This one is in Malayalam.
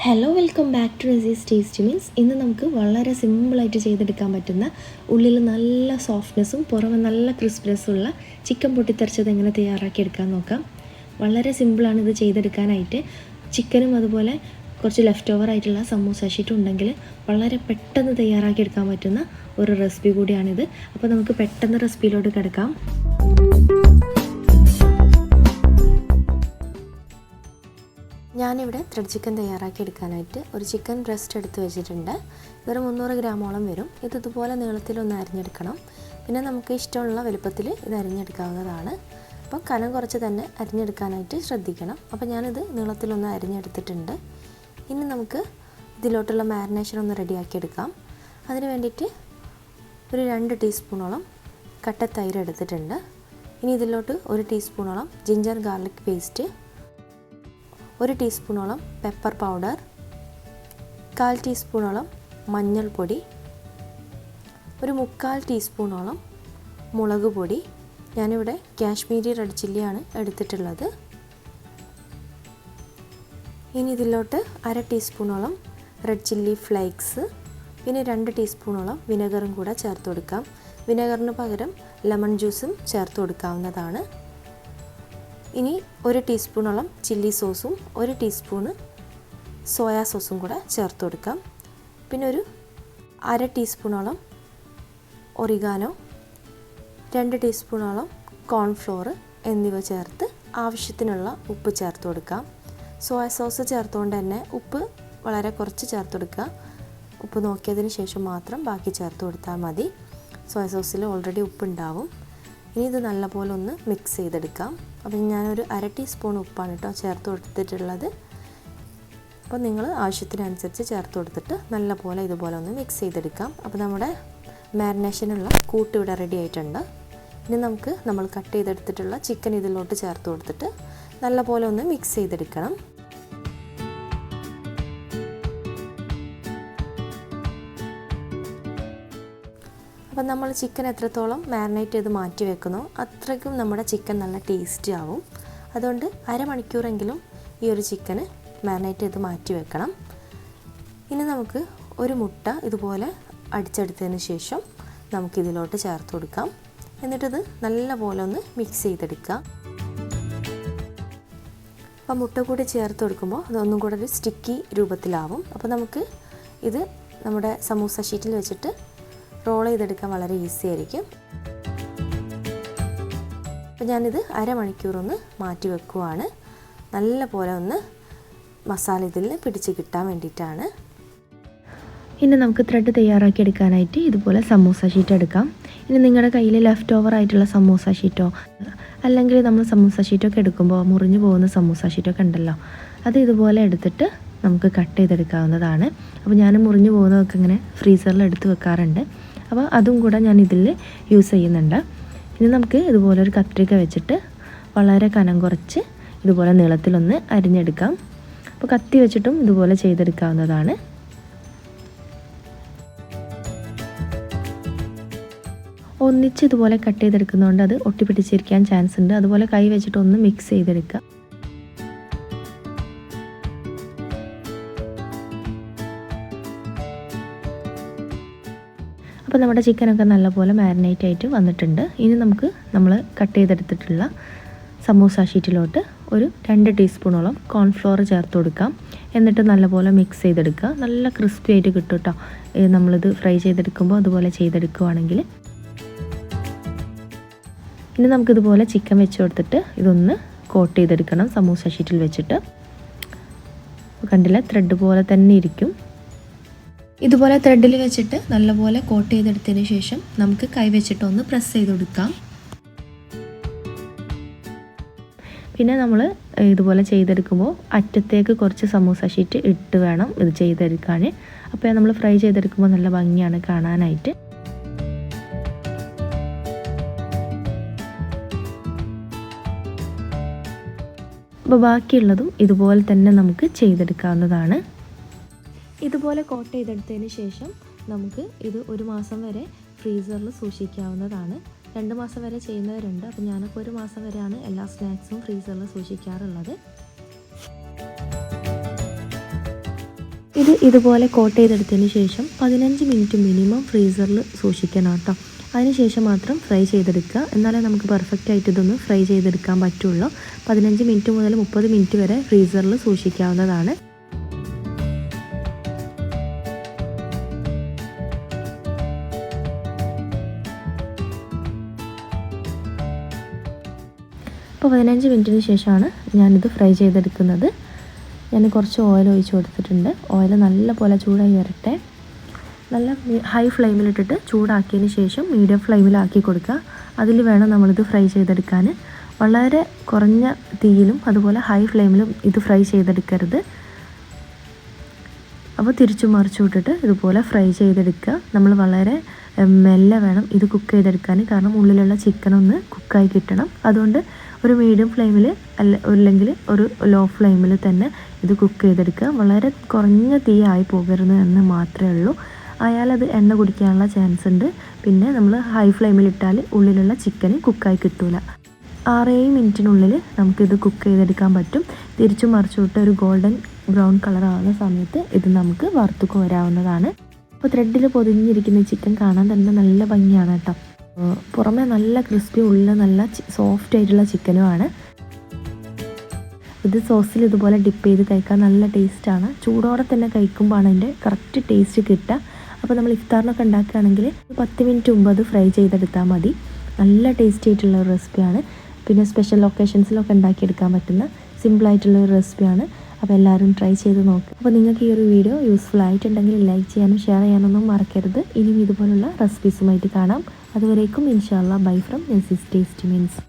ഹലോ വെൽക്കം ബാക്ക് ടു റസീസ് ടേസ്റ്റ് മീൽസ്. ഇന്ന് നമുക്ക് വളരെ സിമ്പിളായിട്ട് ചെയ്തെടുക്കാൻ പറ്റുന്ന ഉള്ളിൽ നല്ല സോഫ്റ്റ്നെസ്സും പുറമെ നല്ല ക്രിസ്പിനെസ്സും ഉള്ള ചിക്കൻ പൊട്ടിത്തെറിച്ചത് എങ്ങനെ തയ്യാറാക്കിയെടുക്കാൻ നോക്കാം. വളരെ സിമ്പിളാണ് ഇത് ചെയ്തെടുക്കാനായിട്ട്. ചിക്കനും അതുപോലെ കുറച്ച് ലെഫ്റ്റ് ഓവർ ആയിട്ടുള്ള സമൂസ ഷീറ്റും ഉണ്ടെങ്കിൽ വളരെ പെട്ടെന്ന് തയ്യാറാക്കിയെടുക്കാൻ പറ്റുന്ന ഒരു റെസിപ്പി കൂടിയാണിത്. അപ്പോൾ നമുക്ക് പെട്ടെന്ന് റെസിപ്പിയിലോട്ട് കിടക്കാം. ഞാനിവിടെ ത്രെഡ് ചിക്കൻ തയ്യാറാക്കി എടുക്കാനായിട്ട് ഒരു ചിക്കൻ ബ്രസ്റ്റ് എടുത്ത് വെച്ചിട്ടുണ്ട്. ഇതൊരു 300 ഗ്രാമോളം വരും. ഇതുപോലെ നീളത്തിലൊന്ന് അരിഞ്ഞെടുക്കണം. പിന്നെ നമുക്ക് ഇഷ്ടമുള്ള വലുപ്പത്തിൽ ഇത് അരിഞ്ഞെടുക്കാവുന്നതാണ്. അപ്പം കനം കുറച്ച് തന്നെ അരിഞ്ഞെടുക്കാനായിട്ട് ശ്രദ്ധിക്കണം. അപ്പോൾ ഞാനിത് നീളത്തിലൊന്ന് അരിഞ്ഞെടുത്തിട്ടുണ്ട്. ഇനി നമുക്ക് ഇതിലോട്ടുള്ള മാരിനേഷൻ ഒന്ന് റെഡിയാക്കി എടുക്കാം. അതിന് വേണ്ടിയിട്ട് ഒരു 2 ടീസ്പൂണോളം കട്ട തൈര് എടുത്തിട്ടുണ്ട്. ഇനി ഇതിലോട്ട് 1 ടീസ്പൂണോളം ജിഞ്ചർ ഗാർലിക് പേസ്റ്റ്, 1 ടീസ്പൂണോളം പെപ്പർ പൗഡർ, 1/4 ടീസ്പൂണോളം മഞ്ഞൾപ്പൊടി, ഒരു 3/4 ടീസ്പൂണോളം മുളക് പൊടി. ഞാനിവിടെ കാശ്മീരി റെഡ് ചില്ലിയാണ് എടുത്തിട്ടുള്ളത്. ഇനി ഇതിലോട്ട് 1/2 ടീസ്പൂണോളം റെഡ് ചില്ലി ഫ്ലേക്സ്, പിന്നെ 2 ടീസ്പൂണോളം വിനെഗറും കൂടെ ചേർത്ത് കൊടുക്കാം. വിനെഗറിന് പകരം ലെമൺ ജ്യൂസും ചേർത്ത് കൊടുക്കാവുന്നതാണ്. ഇനി 1 ടീസ്പൂണോളം ചില്ലി സോസും 1 ടീസ്പൂണ് സോയാ സോസും കൂടെ ചേർത്ത് കൊടുക്കാം. പിന്നെ ഒരു 1/2 ടീസ്പൂണോളം ഒറിഗാനോ, 2 ടീസ്പൂണോളം കോൺഫ്ലോർ എന്നിവ ചേർത്ത് ആവശ്യത്തിനുള്ള ഉപ്പ് ചേർത്ത് കൊടുക്കാം. സോയാ സോസ് ചേർത്തുകൊണ്ട് തന്നെ ഉപ്പ് വളരെ കുറച്ച് ചേർത്ത് കൊടുക്കുക. ഉപ്പ് നോക്കിയതിന് ശേഷം മാത്രം ബാക്കി ചേർത്ത് കൊടുത്താൽ മതി. സോയാ സോസിൽ ഓൾറെഡി ഉപ്പുണ്ടാവും. ഇനി ഇത് നല്ലപോലെ ഒന്ന് മിക്സ് ചെയ്തെടുക്കാം. അപ്പം ഞാനൊരു 1/2 ടീസ്പൂൺ ഉപ്പാണ് ചേർത്ത് കൊടുത്തിട്ടുള്ളത്. അപ്പോൾ നിങ്ങൾ ആവശ്യത്തിനനുസരിച്ച് ചേർത്ത് കൊടുത്തിട്ട് നല്ലപോലെ ഇതുപോലെ ഒന്ന് മിക്സ് ചെയ്തെടുക്കാം. അപ്പോൾ നമ്മുടെ മാരിനേഷനുള്ള കൂട്ട് ഇവിടെ റെഡി ആയിട്ടുണ്ട്. ഇനി നമുക്ക് നമ്മൾ കട്ട് ചെയ്തെടുത്തിട്ടുള്ള ചിക്കൻ ഇതിലോട്ട് ചേർത്ത് കൊടുത്തിട്ട് നല്ലപോലെ ഒന്ന് മിക്സ് ചെയ്തെടുക്കണം. അപ്പം നമ്മൾ ചിക്കൻ എത്രത്തോളം മാരിനേറ്റ് ചെയ്ത് മാറ്റി വെക്കുന്നോ അത്രയ്ക്കും നമ്മുടെ ചിക്കൻ നല്ല ടേസ്റ്റി ആവും. അതുകൊണ്ട് അരമണിക്കൂറെങ്കിലും ഈ ഒരു ചിക്കന് മാരിനേറ്റ് ചെയ്ത് മാറ്റി വെക്കണം. ഇനി നമുക്ക് ഒരു മുട്ട ഇതുപോലെ അടിച്ചെടുത്തതിന് ശേഷം നമുക്കിതിലോട്ട് ചേർത്ത് കൊടുക്കാം. എന്നിട്ടിത് നല്ലപോലെ ഒന്ന് മിക്സ് ചെയ്തെടുക്കാം. അപ്പോൾ മുട്ട കൂടി ചേർത്ത് കൊടുക്കുമ്പോൾ അതൊന്നും കൂടെ ഒരു സ്റ്റിക്കി രൂപത്തിലാവും. അപ്പോൾ നമുക്ക് ഇത് നമ്മുടെ സമൂസ ഷീറ്റിൽ വെച്ചിട്ട് റോൾ ചെയ്തെടുക്കാൻ വളരെ ഈസി ആയിരിക്കും. അപ്പോൾ ഞാനിത് അരമണിക്കൂറൊന്ന് മാറ്റി വെക്കുവാണ്. നല്ല പോലെ ഒന്ന് മസാല ഇതിൽ പിടിച്ച് കിട്ടാൻ വേണ്ടിയിട്ടാണ്. ഇനി നമുക്ക് ത്രെഡ് തയ്യാറാക്കി എടുക്കാനായിട്ട് ഇതുപോലെ സമൂസ ഷീറ്റ് എടുക്കാം. ഇനി നിങ്ങളുടെ കയ്യിൽ ലെഫ്റ്റ് ഓവർ ആയിട്ടുള്ള സമൂസ ഷീറ്റോ അല്ലെങ്കിൽ നമ്മൾ സമൂസ ഷീറ്റൊക്കെ എടുക്കുമ്പോൾ മുറിഞ്ഞു പോകുന്ന സമൂസ ഷീറ്റൊക്കെ ഉണ്ടല്ലോ, അത് ഇതുപോലെ എടുത്തിട്ട് നമുക്ക് കട്ട് ചെയ്തെടുക്കാവുന്നതാണ്. അപ്പോൾ ഞാൻ മുറിഞ്ഞു പോകുന്നതൊക്കെ ഇങ്ങനെ ഫ്രീസറിൽ എടുത്ത് വെക്കാറുണ്ട്. അപ്പോൾ അതും കൂടെ ഞാൻ ഇതിൽ യൂസ് ചെയ്യുന്നുണ്ട്. ഇനി നമുക്ക് ഇതുപോലെ ഒരു കത്രിക വെച്ചിട്ട് വളരെ കനം കുറച്ച് ഇതുപോലെ നീളത്തിലൊന്ന് അരിഞ്ഞെടുക്കാം. അപ്പോൾ കത്തി വെച്ചിട്ടും ഇതുപോലെ ചെയ്തെടുക്കാവുന്നതാണ്. ഒന്നിച്ച് ഇതുപോലെ കട്ട് ചെയ്തെടുക്കുന്നതുകൊണ്ട് അത് ഒട്ടിപ്പിടിച്ചിരിക്കാൻ ചാൻസ് ഉണ്ട്. അതുപോലെ കൈ വെച്ചിട്ട് ഒന്ന് മിക്സ് ചെയ്തെടുക്കുക. അപ്പോൾ നമ്മുടെ ചിക്കനൊക്കെ നല്ലപോലെ മാരിനേറ്റ് ആയിട്ട് വന്നിട്ടുണ്ട്. ഇനി നമുക്ക് നമ്മൾ കട്ട് ചെയ്തെടുത്തിട്ടുള്ള സമൂസ ഷീറ്റിലോട്ട് ഒരു 2 ടീസ്പൂണോളം കോൺഫ്ലോർ ചേർത്ത് കൊടുക്കാം. എന്നിട്ട് നല്ലപോലെ മിക്സ് ചെയ്തെടുക്കുക. നല്ല ക്രിസ്പി ആയിട്ട് കിട്ടും കേട്ടോ നമ്മളിത് ഫ്രൈ ചെയ്തെടുക്കുമ്പോൾ. അതുപോലെ ചെയ്തെടുക്കുകയാണെങ്കിൽ ഇനി നമുക്കിതുപോലെ ചിക്കൻ വെച്ച് കൊടുത്തിട്ട് ഇതൊന്ന് കോട്ട് ചെയ്തെടുക്കണം സമൂസ ഷീറ്റിൽ വെച്ചിട്ട്. കണ്ടില്ല, ത്രെഡ് പോലെ തന്നെ ഇരിക്കും. ഇതുപോലെ ത്രെഡിൽ വെച്ചിട്ട് നല്ലപോലെ കോട്ട് ചെയ്തെടുത്തതിന് ശേഷം നമുക്ക് കൈ വെച്ചിട്ട് ഒന്ന് പ്രസ് ചെയ്ത് കൊടുക്കാം. പിന്നെ നമ്മൾ ഇതുപോലെ ചെയ്തെടുക്കുമ്പോൾ അറ്റത്തേക്ക് കുറച്ച് സമൂസ ഷീറ്റ് ഇട്ട് വേണം ഇത് ചെയ്തെടുക്കാൻ. അപ്പോൾ നമ്മൾ ഫ്രൈ ചെയ്തെടുക്കുമ്പോൾ നല്ല ഭംഗിയാണ് കാണാനായിട്ട്. അപ്പോൾ ബാക്കിയുള്ളതും ഇതുപോലെ തന്നെ നമുക്ക് ചെയ്തെടുക്കാവുന്നതാണ്. ഇതുപോലെ കോട്ട് ചെയ്തെടുത്തതിന് ശേഷം നമുക്ക് ഇത് 1 മാസം വരെ ഫ്രീസറിൽ സൂക്ഷിക്കാവുന്നതാണ്. 2 മാസം വരെ ചെയ്യുന്നവരുണ്ട്. അപ്പോൾ ഞാനൊക്കെ 1 മാസം വരെയാണ് എല്ലാ സ്നാക്സും ഫ്രീസറിൽ സൂക്ഷിക്കാറുള്ളത്. ഇത് ഇതുപോലെ കോട്ട് ചെയ്തെടുത്തതിന് ശേഷം 15 മിനിറ്റ് മിനിമം ഫ്രീസറിൽ സൂക്ഷിക്കണം കേട്ടോ. അതിനുശേഷം മാത്രം ഫ്രൈ ചെയ്തെടുക്കുക. എന്നാലേ നമുക്ക് പെർഫെക്റ്റ് ആയിട്ട് ഇതൊന്ന് ഫ്രൈ ചെയ്തെടുക്കാൻ പറ്റുള്ളൂ. 15 മിനിറ്റ് മുതൽ 30 മിനിറ്റ് വരെ ഫ്രീസറിൽ സൂക്ഷിക്കാവുന്നതാണ്. അപ്പോൾ 15 മിനിറ്റിന് ശേഷമാണ് ഞാനിത് ഫ്രൈ ചെയ്തെടുക്കുന്നത്. ഞാൻ കുറച്ച് ഓയിൽ ഒഴിച്ച് കൊടുത്തിട്ടുണ്ട്. ഓയിൽ നല്ല പോലെ ചൂടായി വരട്ടെ. നല്ല ഹൈ ഫ്ലെയിമിലിട്ടിട്ട് ചൂടാക്കിയതിന് ശേഷം മീഡിയം ഫ്ലെയിമിലാക്കി കൊടുക്കുക. അതിൽ വേണം നമ്മളിത് ഫ്രൈ ചെയ്തെടുക്കാൻ. വളരെ കുറഞ്ഞ തീയിലും അതുപോലെ ഹൈ ഫ്ലെയിമിലും ഇത് ഫ്രൈ ചെയ്തെടുക്കരുത്. അപ്പോൾ തിരിച്ചു മറിച്ചു വിട്ടിട്ട് ഇതുപോലെ ഫ്രൈ ചെയ്തെടുക്കുക. നമ്മൾ വളരെ മെല്ലെ വേണം ഇത് കുക്ക് ചെയ്തെടുക്കാൻ. കാരണം ഉള്ളിലുള്ള ചിക്കൻ ഒന്ന് കുക്കായി കിട്ടണം. അതുകൊണ്ട് ഒരു മീഡിയം ഫ്ലെയിമിൽ അല്ലെങ്കിൽ ഒരു ലോ ഫ്ലെയിമിൽ തന്നെ ഇത് കുക്ക് ചെയ്തെടുക്കുക. വളരെ കുറഞ്ഞ തീ ആയി പോകരുത് എന്ന് മാത്രമേ ഉള്ളൂ. ആയാലത് എണ്ണ കുടിക്കാനുള്ള ചാൻസ് ഉണ്ട്. പിന്നെ നമ്മൾ ഹൈ ഫ്ലെയിമിലിട്ടാൽ ഉള്ളിലുള്ള ചിക്കൻ കുക്കായി കിട്ടില്ല. 6-7 മിനിറ്റിനുള്ളിൽ നമുക്കിത് കുക്ക് ചെയ്തെടുക്കാൻ പറ്റും. തിരിച്ചു മറിച്ചു വിട്ട് ഒരു ഗോൾഡൻ ബ്രൗൺ കളർ ആവുന്ന സമയത്ത് ഇത് നമുക്ക് വറുത്ത് കോരാവുന്നതാണ്. അപ്പോൾ ത്രെഡിൽ പൊതിഞ്ഞിരിക്കുന്ന ചിക്കൻ കാണാൻ തന്നെ നല്ല ഭംഗിയാണ് കേട്ടോ. പുറമെ നല്ല ക്രിസ്പി, ഉള്ളിൽ നല്ല സോഫ്റ്റ് ആയിട്ടുള്ള ചിക്കനുമാണ്. ഇത് സോസിൽ ഇതുപോലെ ഡിപ്പ് ചെയ്ത് കഴിക്കാൻ നല്ല ടേസ്റ്റാണ്. ചൂടോടെ തന്നെ കഴിക്കുമ്പോഴാണ് അതിൻ്റെ കറക്റ്റ് ടേസ്റ്റ് കിട്ടുക. അപ്പോൾ നമ്മൾ ഇഫ്താറിനൊക്കെ ഉണ്ടാക്കുകയാണെങ്കിൽ 10 മിനിറ്റ് മുമ്പ് അത് ഫ്രൈ ചെയ്തെടുത്താൽ മതി. നല്ല ടേസ്റ്റി ആയിട്ടുള്ള ഒരു റെസിപ്പിയാണ്. പിന്നെ സ്പെഷ്യൽ ഒക്കേഷൻസിലൊക്കെ ഉണ്ടാക്കിയെടുക്കാൻ പറ്റുന്ന സിമ്പിളായിട്ടുള്ള ഒരു റെസിപ്പിയാണ്. അപ്പോൾ എല്ലാവരും ട്രൈ ചെയ്ത് നോക്കുക. അപ്പോൾ നിങ്ങൾക്ക് ഈ ഒരു വീഡിയോ യൂസ്ഫുൾ ആയിട്ടുണ്ടെങ്കിൽ ലൈക്ക് ചെയ്യാനും ഷെയർ ചെയ്യാനൊന്നും മറക്കരുത്. ഇനിയും ഇതുപോലുള്ള റെസിപ്പീസുമായിട്ട് കാണാം. അതുവരേക്കും ഇൻഷാ അല്ലാഹ് ബൈ ഫ്രം നെസിസ് ടേസ്റ്റി മീൻസ്.